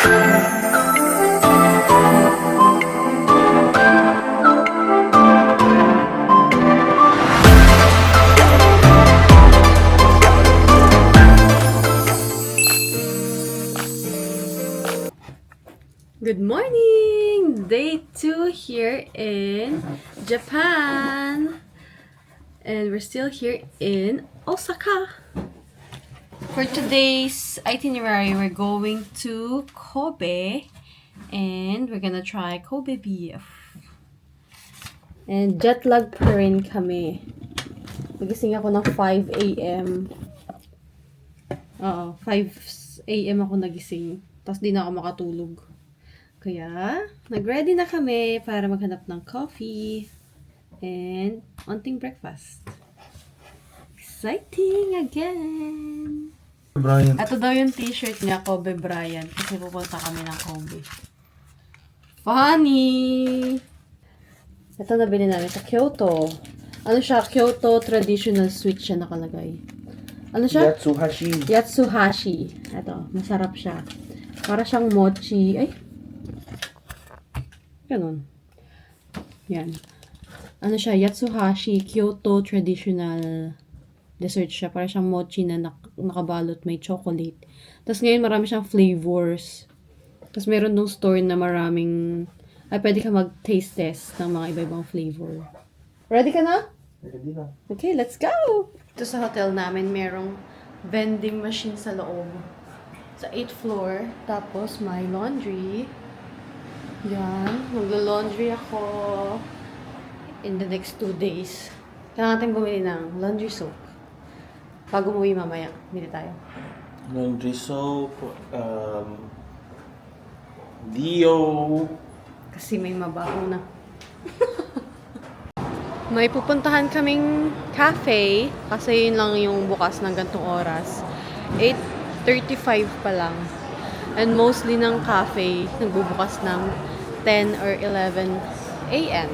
Good morning! Day 2 here in Japan. And we're still here in Osaka. For today's itinerary, we're going to Kobe. And we're gonna try Kobe beef. And jet lag pa rin kami. Nagising ako ng 5 a.m. Oo, 5 a.m. ako nagising. Tapos di na ako makatulog. Kaya, nag-ready na kami para maghanap ng coffee and onting breakfast. Exciting again! Brian. Ito daw yung t-shirt niya, Kobe Bryant, kasi pupunta kami ng Kobe. Funny! Ito nabili namin sa Kyoto. Ano siya? Kyoto Traditional Sweet siya nakalagay. Ano siya? Yatsuhashi. Yatsuhashi. Ito, masarap siya. Para siyang mochi. Ay! Ganun. Yan. Ano siya? Yatsuhashi Kyoto Traditional Dessert siya. Para siyang mochi na nakabalot may chocolate. Tapos ngayon marami siyang flavors. Tapos meron dong store na maraming pwede ka mag-taste test ng mga iba-ibang flavor. Ready ka na? Ready na. Okay, let's go! Ito sa hotel namin, merong vending machine sa loob. Sa 8th floor. Tapos may laundry. Yan. Maglo-laundry ako in the next 2 days. Kailangan natin bumili ng laundry soap. Pag umuwi mamaya, bili tayo. Laundry soap, Dio. Kasi may mabaho na. May pupuntahan kaming cafe. Kasi yun lang yung bukas ng gantong oras. 8:35 pa lang. And mostly ng cafe, nagbubukas ng 10 or 11 a.m.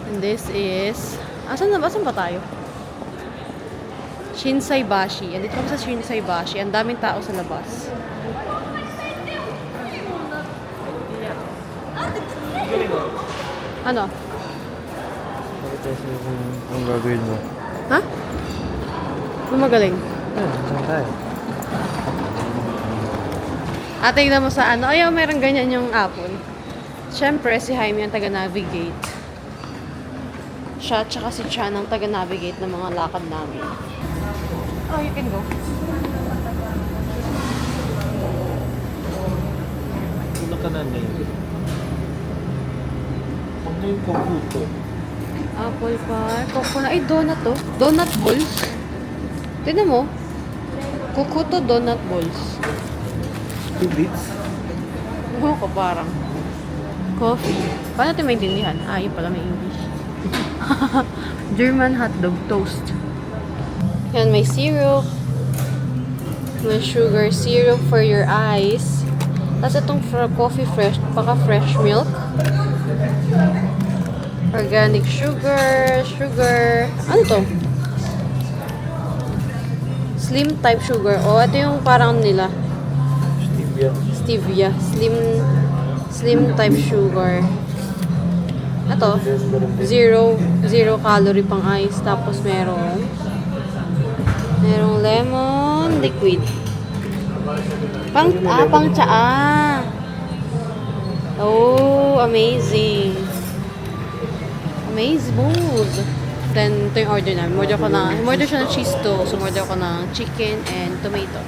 And this is... Asan ba tayo? Shinsaibashi. Andito kami sa Shinsaibashi. Ang daming tao sa labas. Ano? Ang gagawin mo? Ha? Magaling. Saan tayo? Tingnan mo sa ano. Ayaw, meron ganyan yung Apple. Siyempre, si Jaime ang taga-navigate. Siya, tsaka si Chan ang taga-navigate ng mga lakad namin. Oh, you can go. Ano ka na name? Ano yung Kokuto? Apple pie. Coconut. Ay, donut to. Donut balls. Tignan mo. Kukuto donut balls. 2 bits? Oo ko, parang. Coffee. Paano natin maintindihan? Yun pala may English. German hotdog toast. Yan, may syrup. May sugar syrup for your eyes. Tapos itong coffee fresh, baka fresh milk. Organic sugar. Ano to? Slim type sugar. Ito yung parang nila. Stevia. Slim type sugar. Ito. Zero calorie pang ice. Tapos merong lemon liquid. Pang tsaa. Oh, amazing. Smooth. Then, ito yung order namin. Order siya ng cheese toast. So, order ko ng chicken and tomato.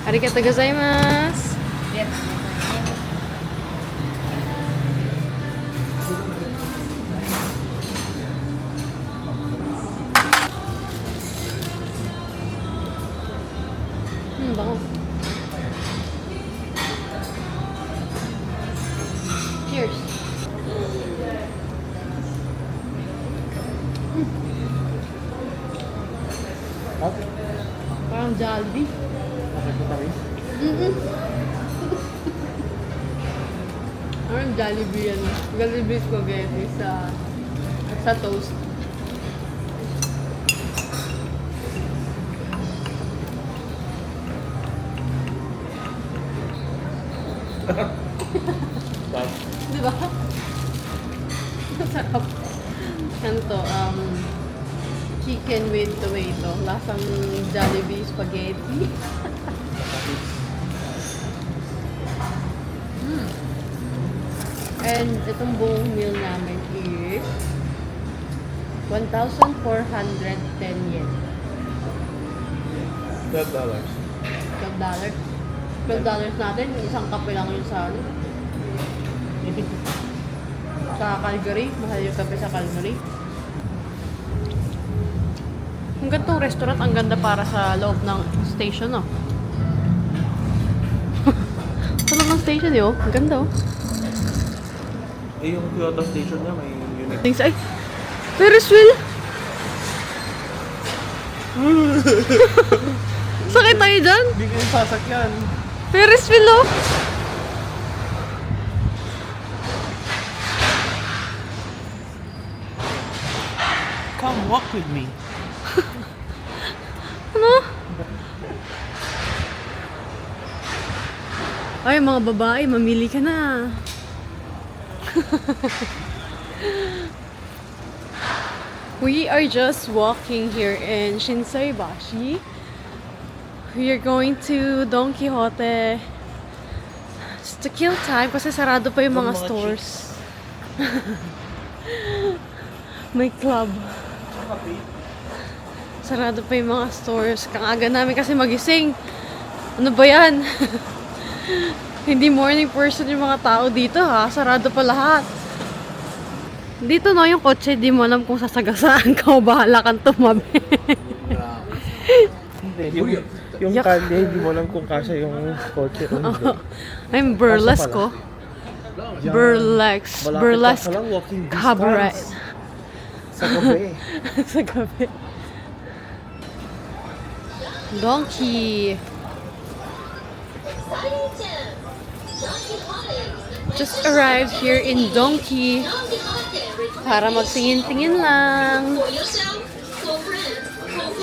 Arigatou gozaimasu. Yes. Bango. Cheers. Parang Jollibee. Parang Jollibee yan. Jollibee spaghetti sa toast. Di ba? Masarap. Ano to? Chicken with tomato. Lasang Jollibee spaghetti. And itong buong meal namin is 1,410 yen. $12. $12. $12 natin, isang kape lang yun sa ano. Sa Calgary, mahal yung kape sa Calgary. Ang gandang restaurant, ang ganda para sa loob ng station, no? Sa loob ng station, yun. Ang ganda, oh. Eh, yung Kyoto Station niya may unit. Things, ay! Ferris wheel! Sakit tayo dyan! Hindi kayo sasakyan. Ferris wheel, oh! Come walk with me. Ano? Ay, mga babae, mamili ka na. We are just walking here in Shinsaibashi. We are going to Don Quixote just to kill time kasi sarado pa yung mga Mga stores. May club. Sarado pa yung mga stores. Kaaga namin kasi magising. Ano ba yan? Hindi morning person yung mga tao dito ha. Sarado pa lahat. Dito no, yung kotse, di mo alam kung sasagasaan ka o bahala kang tumabi. Hindi, yung Yak. kalye, hindi mo alam kung kasya yung kotse o hindi. I'm burlesque ko. Burlesque. Malapit Burlesque ka lang, walking distance. cabaret. Sa gabi. Sa gabi. Donkey. Just arrived here in Donkey para magsingin-tingin lang.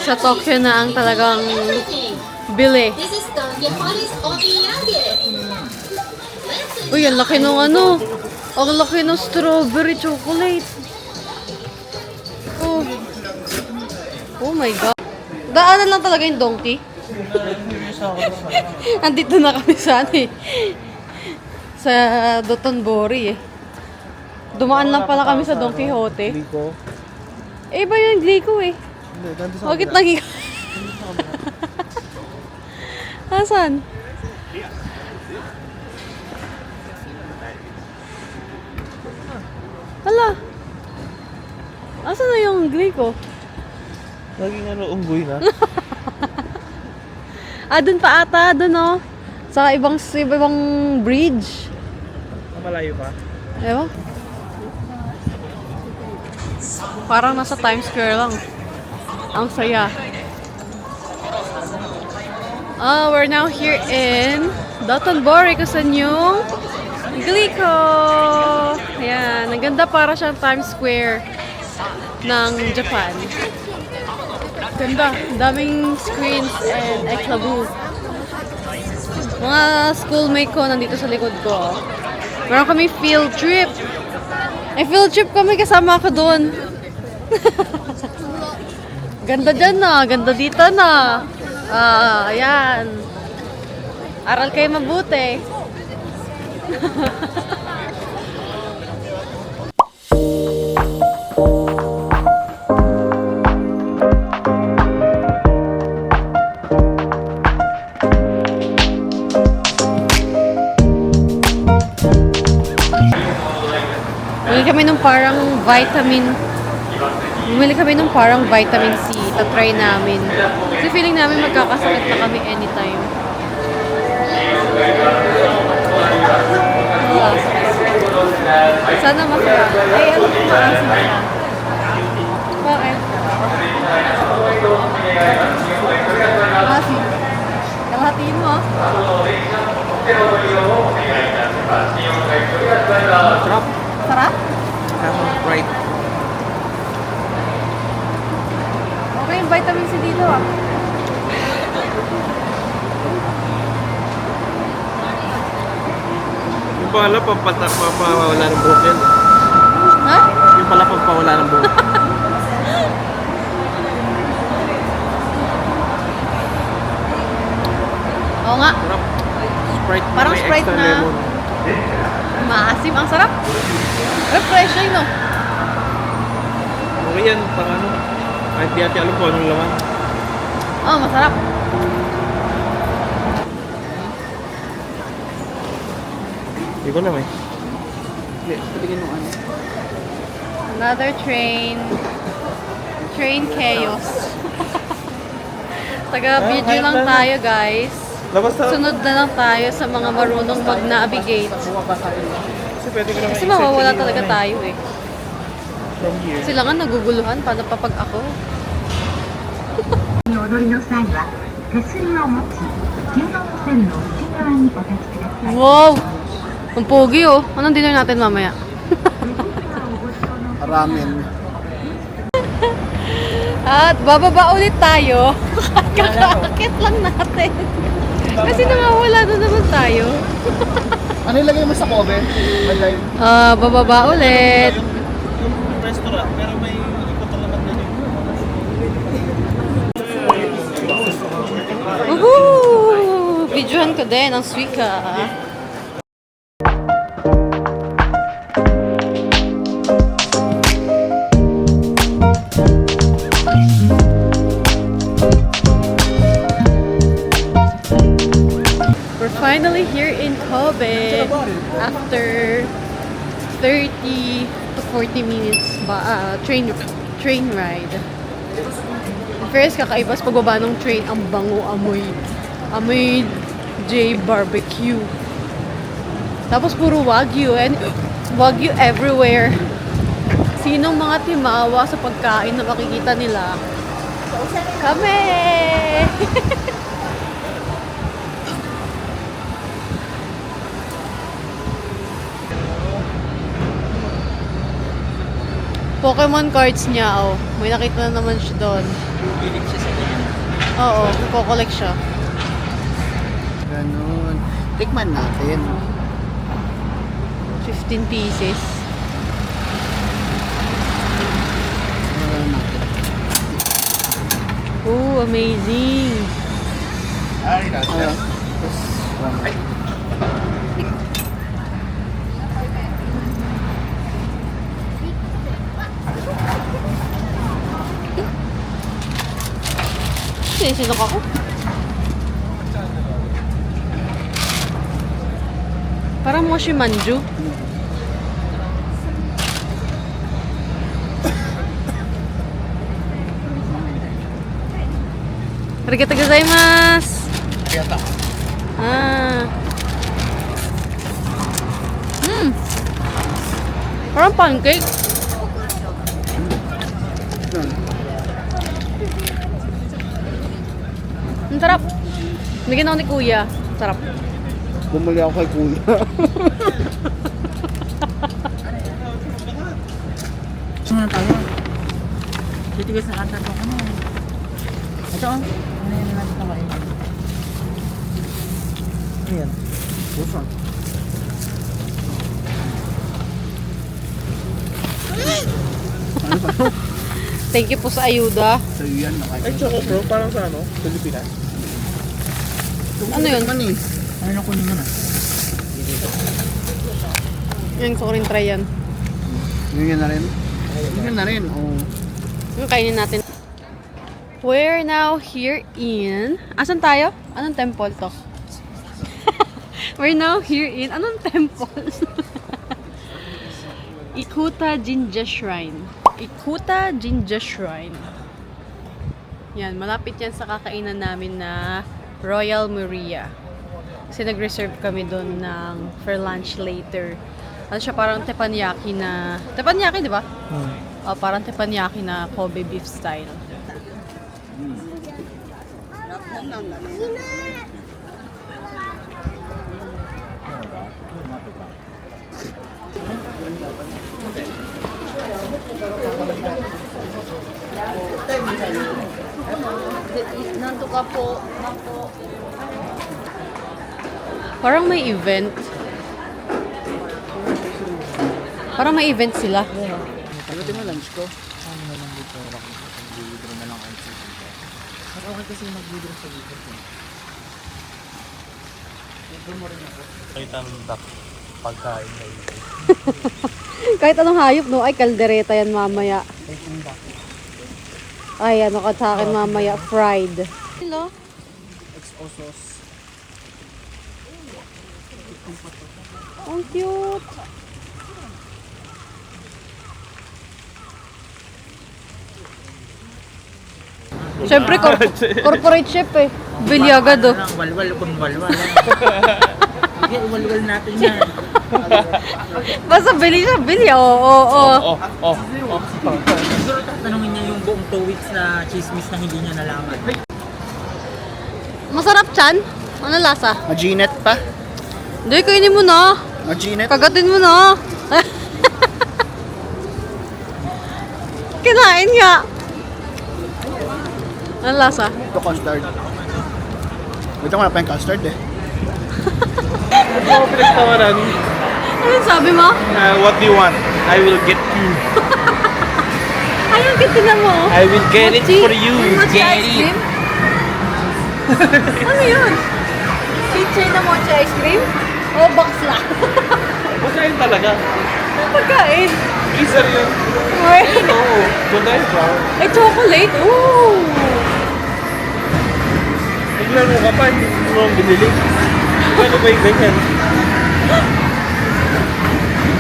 Sa Tokyo na ang talagang bili. Uy, ang laki ng ano. Ang laki ng strawberry chocolate. Oh. Oh my God. Daanan lang talaga yung Donkey. Andito na kami sa ano eh. Sa Dotonbori eh. Dumaan lang pala kami sa Don Quixote. Liko. Eh, iba yung Glico eh. Hindi, nandun sa Bakit kabila. lagi ka? Asan? Hala. Asan na yung Glico? Laging ano, unggoy na. Ah, dun pa ata. Dun oh. Sa ibang bridge. Malayo pa. Ewan. Parang nasa Times Square lang. Ang saya. We're now here in Dotonbori kung saan yung Glico. Ayan. Ang ganda para siyang Times Square ng Japan. Ganda. Daming screens and eklabu. Mga schoolmate ko nandito sa likod ko. Meron kami field trip. Ay, field trip kami kasama ako doon. Ganda dyan na. Ganda dito na. Ayan. Aral kayo mabuti. Bumili kami nung parang vitamin C. Tatry namin. Kasi feeling namin magkakasakit na kami anytime. Sana masarap. Ay, ano kung maasim siya? Bakit? Maasim. Kalahatiin mo. Sarap. Sarap? Right. Okay, yung vitamin C dito ah. Yung pala, pampawala ng buhok yan. Ha? Yung pala, pampawala ng buhok. Oo nga. Sarap. Sprite na Parang may Sprite extra na. lemon. Maasim. Ang sarap. Refreshing, no? Okay yan, pang ano. Kahit di ate alam ko anong laman. Oo, masarap. Di ko alam eh. Another train. Train chaos. Taga-video lang tayo, guys. Labas na. Sunod na lang tayo sa mga marunong mag-navigate. Kasi pwede ko naman Kasi i-set mawawala yung talaga ano eh, tayo eh. from here. Sila nga naguguluhan, paano pa pag ako? お乗りの際は手すりを持ち9号線の内側にお立ちください。 Wow! Ang pogi oh. Anong dinner natin mamaya? Ramen. At bababa ulit tayo. Kakakit lang natin. Kasi nawawala na naman tayo. Ano ilagay mo sa Kobe? Malay. Bababa ulit. Yung restaurant, pero may ikot naman din yung Woohoo! Videohan ko din ang Suica. We're finally here in Kobe after 30 to 40 minutes train ride. First, kakaibas pagbaba ng train, ang bango, amoy J barbecue. Tapos puro Wagyu and Wagyu everywhere. Sinong mga timawa sa pagkain na makikita nila? Kami! Pokemon cards niya, oh. May nakita na naman siya doon. Oo, kukolect siya. Ganun. Tikman natin. 15 pieces. Oh, amazing. Sinisinok ako. Parang moshi manju. Arigatou gozaimasu. Ah. Parang pancake. Ang sarap. Bigyan ako ni Kuya. Sarap. Bumuli ako kay Kuya. Saan tayo? Titigas na ata ito. Ano? Ito oh. Ano yan natin kamain? Ayan. Busan. Thank you po sa ayuda. So yan. Ay, choco bro, parang sa ano? Pilipinas. Ano yun? Ano na kunin mo na? Yan, gusto ko rin try yan. Yun na rin. Yun na rin. Oh. Yung kainin natin. We're now here in... Asan tayo? Anong temple to? We're now here in... Anong temple? Ikuta Jinja Shrine. Ikuta Jinja Shrine. Yan, malapit yan sa kakainan namin na Royal Maria. Kasi nag-reserve kami doon ng for lunch later. Ano siya, parang teppanyaki na... Teppanyaki, di ba? Parang teppanyaki na Kobe beef style. Nandito ka po. Parang may event. Para may event sila. Pagdating mo lunch ko. Ano na lang dito? Mag-withdraw na lang ako sa dito. Mas okay kasi mag-withdraw sa dito. Withdraw mo rin ako. Kahit ang pagkain na ito. Kahit anong hayop, no? Ay, kaldereta yan mamaya. Kahit ang duck. Ay, ano ka sa akin mamaya? Fried. Hello? XO sauce. Ang cute. Siyempre, corporate chef eh. Bili agad oh. Walwal kung walwal. Sige, walwal natin yan. Basta bili siya, bili. Oo. Siguro tatanungin niya yung buong 2 weeks na chismis na hindi niya nalaman. Masarap chan? Ano lasa? Maginette pa. Hindi, kainin mo na. Maginette. Kagatin mo na. Kinain nga. Ano lasa? Ito custard. Ito ko na pa yung custard eh. Ano ako pinagtawanan? Ano sabi mo? What do you want? I will get you. Ayun, kitin mo. I will get it Mochi? for you. Mochi Get ice it. cream? Ano yun? Picture na mochi ice cream? O box lang? Pagkain talaga. Pagkain. Freezer yun. Ay, Oo. Ganda yung flower. ay chocolate. Ooh. Naglaro ka pa, hindi mo ang binili. Ano ba yung ganyan?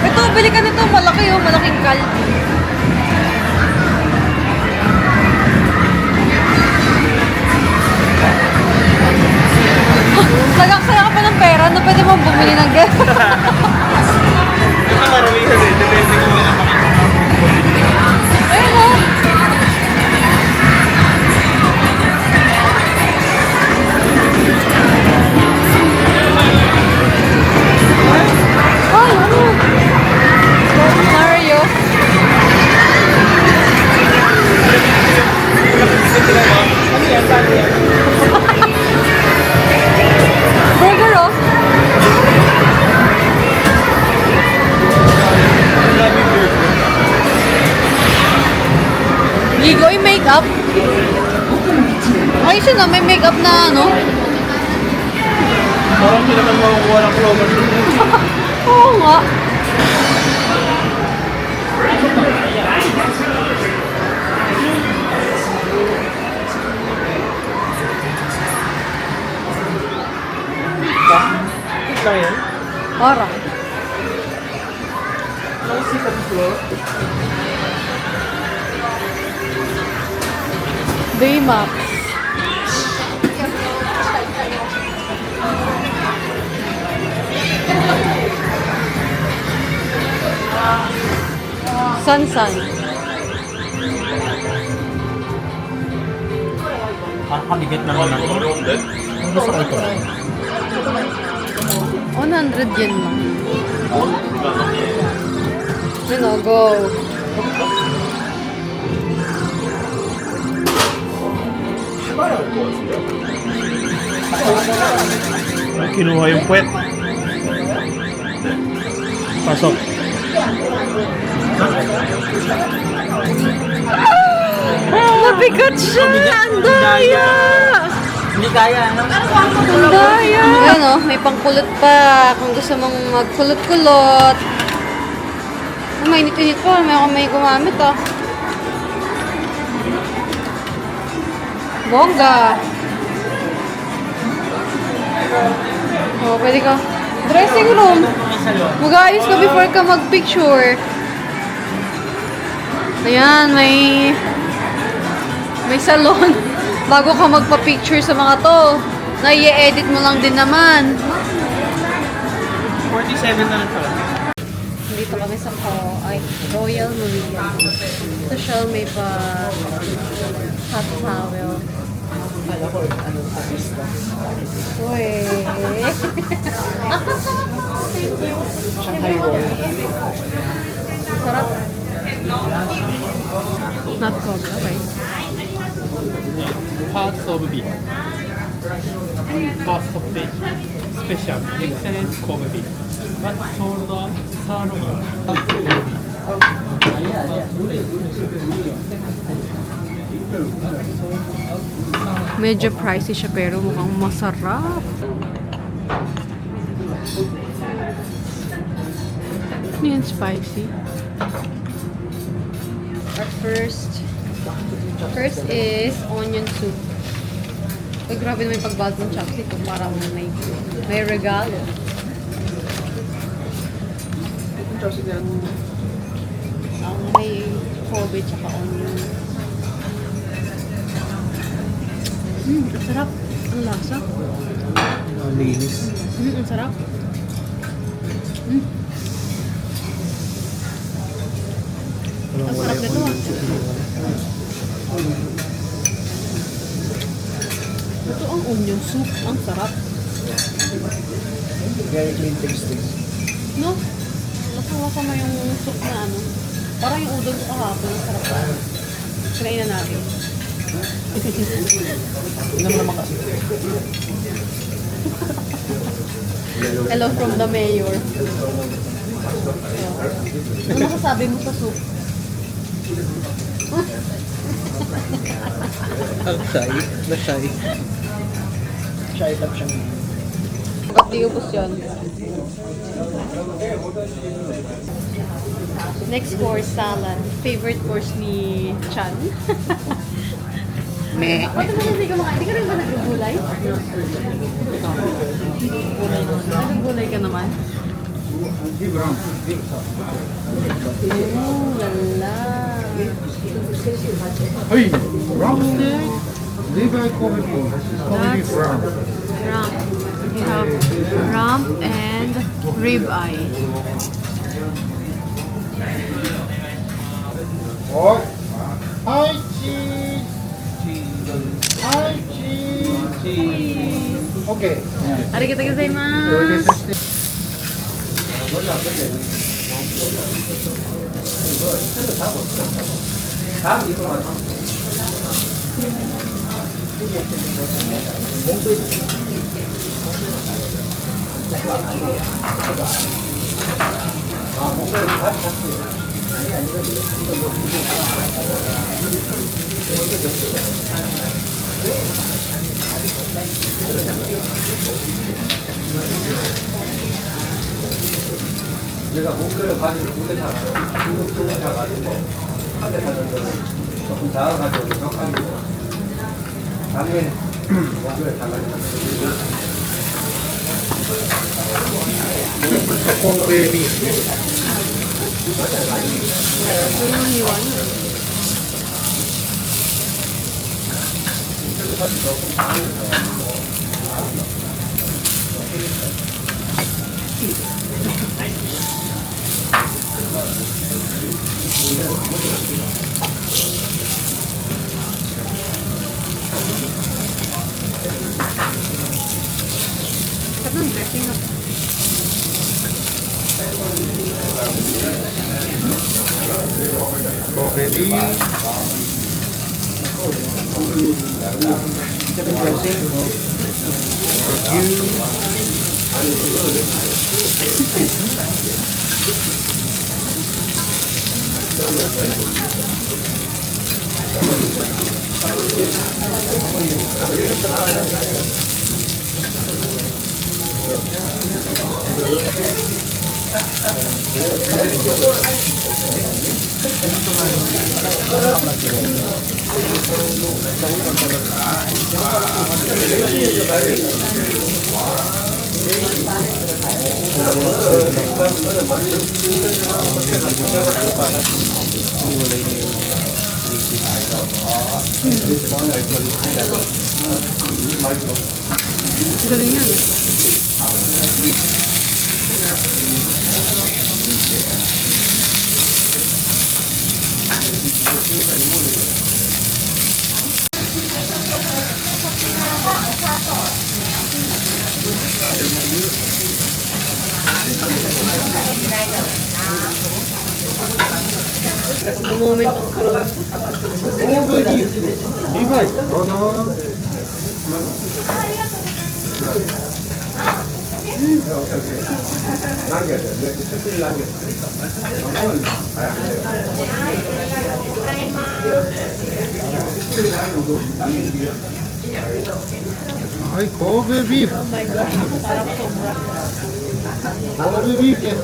Ito, bili ka nito. Malaki oh. Malaking kalbi. Nagaksaya ka pa ng pera. Ano pwede mong bumili ng ganyan? Ito maramihan eh. Depende kung ano makikita. Ayun oh. Ay, ano? Mario. Burger oh. Ligoy makeup. Ay, siya na, may makeup na ano. Parang hindi naman makukuha ng clover. Oo nga. Ito yan. Para. Ano si sa floor? Baymax. Sansan. Parang kabigat naman natin. Ang gusto ko ito. 100 yen lang. Yun o, go. Kinuha yung puwet. Pasok. Mabigat siya! Ang daya! Hindi kaya, ano? Ang daya! Ayan o, may pangkulot pa. Kung gusto mong magkulot-kulot. Oh, mainit-init pa. May gumamit ah. Bongga! Oh, pwede ka. Dressing room. Mag-aayos ka before ka mag-picture. Ayan, may salon. Bago ka magpa-picture sa mga to. Na i-edit mo lang din naman. 47 na lang pala. Dito kami sa Royal Meridian. Social may pa hot towel. Kala ko, ano, artista. Uy. Shanghai roll. Sarap. Not cobra, okay. Parts of beef. First of fish. Special. Excellent Kobe beef. But sold on Medyo pricey siya pero mukhang masarap. Ano yan, spicy? Our first is onion soup. Ay, grabe naman yung pagbalot ng chopstick ko. Parang may regalo. May Kobe tsaka onion. Ang sarap. Ang lasa. Linis. Ang sarap. Ang sarap nito ah. Ito ang onion soup. Ang sarap. Very clean tasting. No? Lasang-lasa mo yung soup na ano. Parang yung udon ko kahapon. Ang sarap pa. Kinain na natin. Inom naman kasi. Hello from the mayor. Ano masasabi mo sa soup? Ang shy. Na-shy. Shy lang siyang Ba't di ubos yun? Next course, salad. Favorite course ni Chan. meh. Ba't naman hindi ka makain? Hindi ka rin ba naggugulay? Naggugulay ka naman? Oh, lala. Hey, rump. Levi coffee bean. Coffee bean rump. Rump. We have rump and rib eye. Oh, hi cheese. Hi cheese. Okay. Arigatou gozaimasu. 내가 목표를 가지고 군대 가가지고 한대 가지고 조금 작아가지고 적하고 당연히 목표를 가가지고 Coffee bean. Coffee bean. Galing yan. The moment of truth. Levi. Ay, Kobe beef. Oh my God, sarap sobra. Kobe beef. Ito.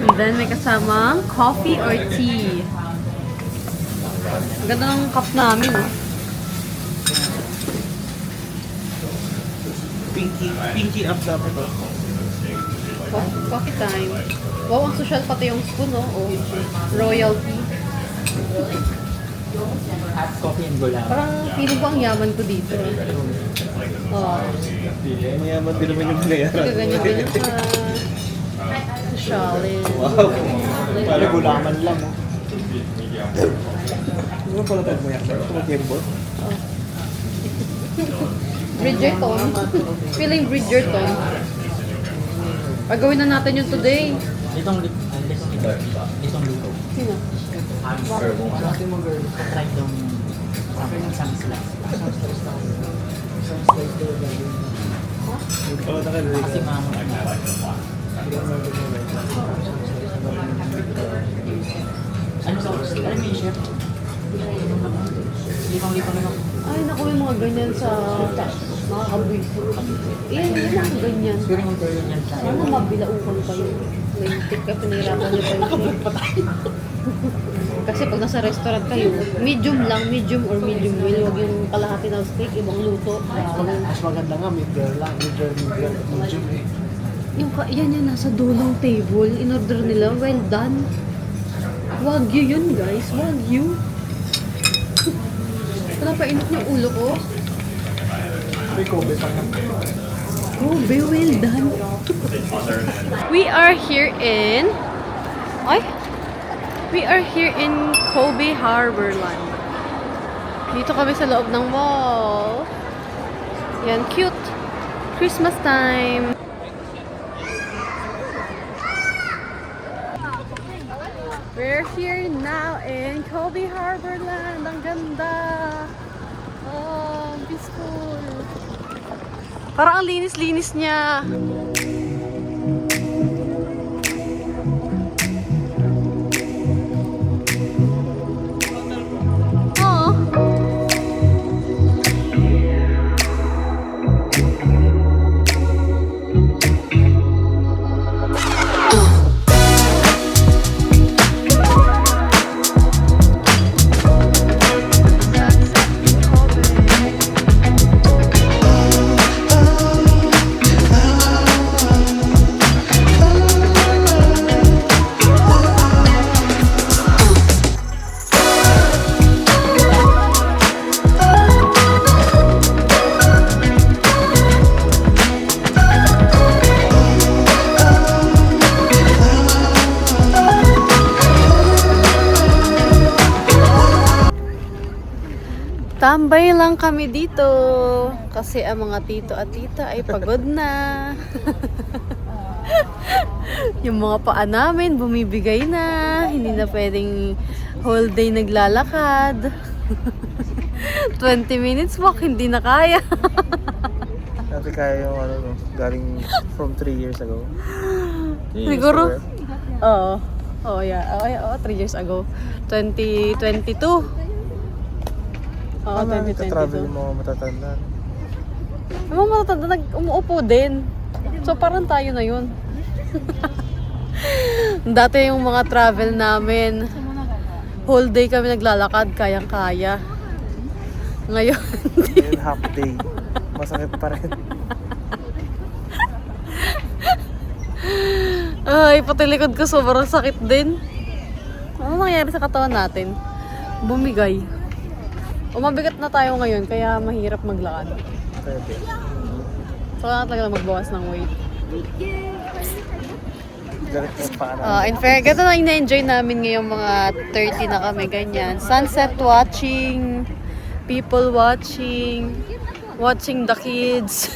And then may kasamang coffee or tea. Ganda ng cup namin. Pinky up dapat to. Coffee time. Wow, ang social pati yung spoon, no? Oh, royalty. Hot coffee and gula. Parang feeling ko ang yaman ko dito. Oh, Mayaman din naman yung binayaran. gaganyan din sa socialin. Wow. Para gulaman lang. Ano ba pala tayo mo yan? Ito mag-gamebot? Bridgerton. Feeling Bridgerton. Pagawin na natin yun today. Litong luto. Sino? Natin mo girl. Try itong isang slice. Oo, nakalilig. Kasi mamo. Ano sa alam mo yung chef? Lipang-lipang lang. Ay, naku, yung mga ganyan sa mga kabwiso. Yan, yung mga ganyan. Pero yung girl yan sa Sana mabilaukan kayo. Lintik ka, pinirapan niyo pa yung Kasi pag nasa restaurant kayo, medium lang, medium or medium well. Huwag yung kalahati ng steak, ibang luto. Mas maganda nga, medium lang. Medium eh. Yan nasa dulong table. In-order nila, well done. Wagyu yun, guys. Wagyu. Wala pa init yung ulo ko. May Kobe pa nga. Oh, very well done. We are here in... Ay? We are here in Kobe Harborland. Dito kami sa loob ng mall. Yan, cute. Christmas time. We're here now in Kobe Harborland. Ang ganda. Oh, peaceful. Parang ang linis-linis niya. Oh. Tambay lang kami dito kasi ang mga tito at tita ay pagod na. Yung mga paa namin bumibigay na, hindi na pwedeng whole day naglalakad. 20 minutes walk, hindi na kaya. Dati kaya yung ano, galing from 3 years ago. Siguro? Oo. Oh, yeah. Oo, 3 years ago. 2022. Oo, Paano 2022. travel yung mga matatanda? Yung mga matatanda umuupo din. So parang tayo na yun. Dati yung mga travel namin, whole day kami naglalakad, kayang-kaya. Ngayon, Ngayon half day. Masakit pa rin. ay, pati likod ko sobrang sakit din. Ano nangyari sa katawan natin? Bumigay. Mabigat na tayo ngayon, kaya mahirap maglakad. Pwede. So, kailangan talaga magbawas ng weight. Galit yung paa namin. In fair, ganito na ina-enjoy namin ngayong mga 30 na kami, ganyan. Sunset watching, people watching, watching the kids.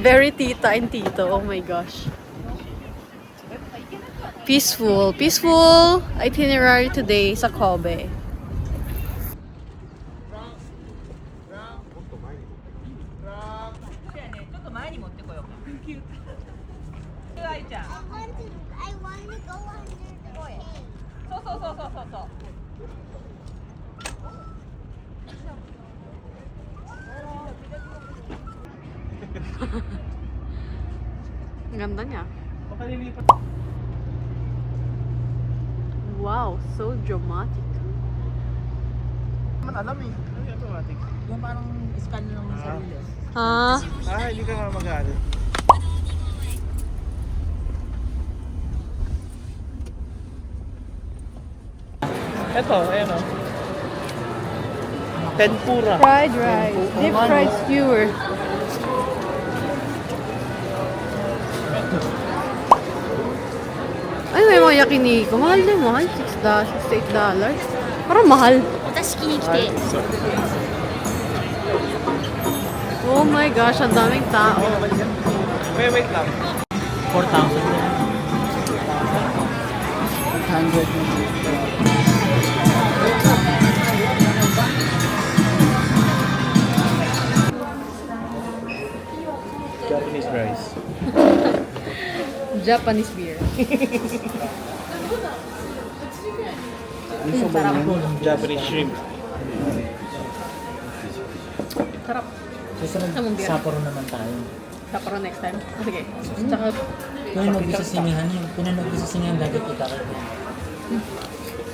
Very tita and tito, oh my gosh. Peaceful itinerary today sa Kobe. I want to go under the thing. Ang ganda niya. Wow, so dramatic. Man alam eh. Ano yung automatic? Yung parang scan lang ng sarili. Ah, Hindi ka nga mag-aalit. Ito, ayan o. Tempura. fried rice, deep fried skewer. Ay, may mga yakiniko. Mahal din, mahal. $6 to $8. Parang mahal. Oh my gosh, ang daming tao. Wait lang. 4,000 na. 100. Japanese rice. Japanese beer. Japanese shrimp. Sarap. Susunod, Anong beer? Sapporo naman tayo. Sapporo next time. Sige. Tsaka, Pinanood ko sa sinihan yun. Pinanood ko sa sinihan dati kita ko.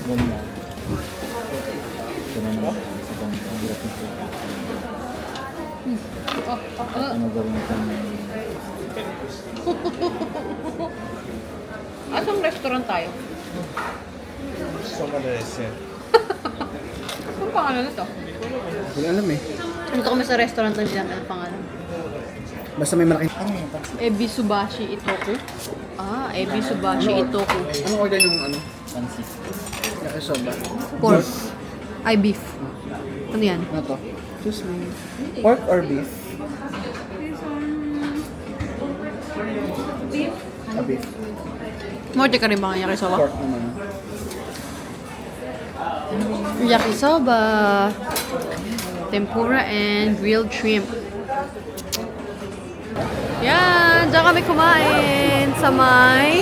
Ganda. Pinanood ko sa bang ang hirap nito. Ano gawin ko ng asang restaurant tayo? Somalese. Ano pangalan nito? Hindi ko alam eh. Nandito kami sa restaurant ng Jian, ano pangalan? Basta may malaking... ano yun? Ebi Subashi Itoku. Ah, Ebi Subashi Itoku. Anong order yung ano? Pansit. Yakisoba. Pork. Ay, beef. Ano yan? Ano to? Excuse me. Pork or beef? Beef. Morte ka rin ba ng yakisoba? Pork naman. Yakisoba. Tempura and grilled shrimp. Yan, diyan kami kumain sa may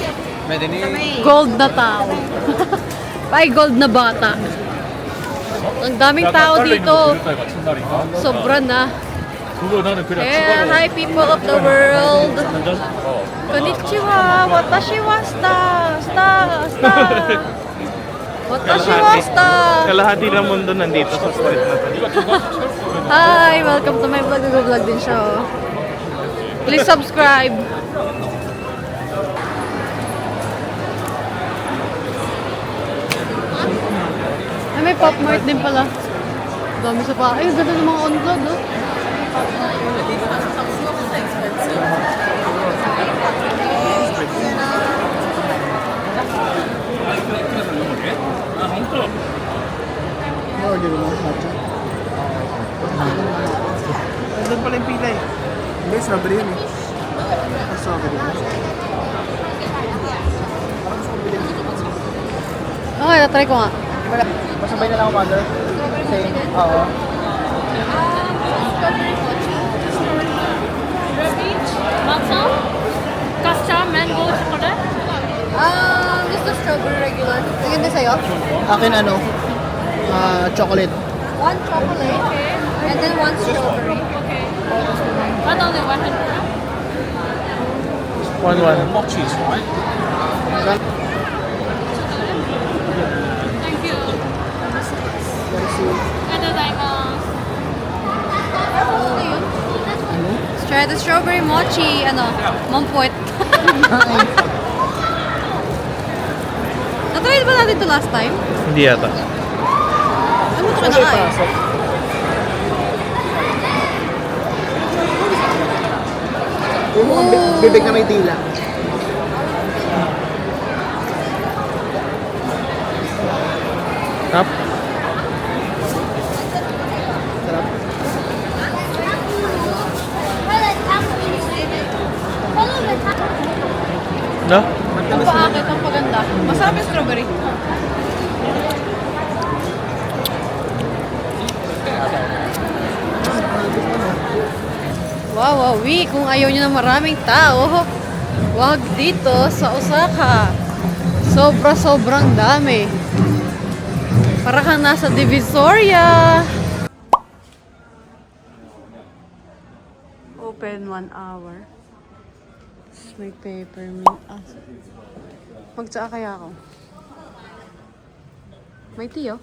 gold na tao. Ay, gold na bata. Ang daming tao dito. Sobra na. And hi people of the world. Konnichiwa. Watashi wa sta. Watashi wa sta. Kalahati ng mundo nandito sa street na to. Hi, welcome to my vlog. Nag-vlog din siya. Oh. Please subscribe. Ay, may Pop Mart din pala. Dami sa pa. Ay, ganda ng mga on-vlog, no? Ano order mo? Matcha? Doon pala yung pila eh. Hindi, strawberry yun eh. Strawberry. Okay, natry ko nga. Wala. Pasabay na lang ako, mother. Same. Oo. Custom mango chocolate? Just the strawberry regular. Tingin din sa'yo? Akin ano? Chocolate. One chocolate. And then one strawberry. Okay. What only 100? 1 mock cheese, right? Thank you. Let's try the strawberry mochi, mompuet. Natry ba natin ito last time? Hindi yata. Ano ito kinakain? Yung mga bibig na may dila. Tap. No? Ang paakit, ang paganda. Masarap yung strawberry. Wow, kung ayaw nyo ng maraming tao, wag dito sa Osaka. Sobrang dami. Para kang nasa Divisoria. Open 1 hour. May peppermint. Magtsaa kaya ako. May tea, oh.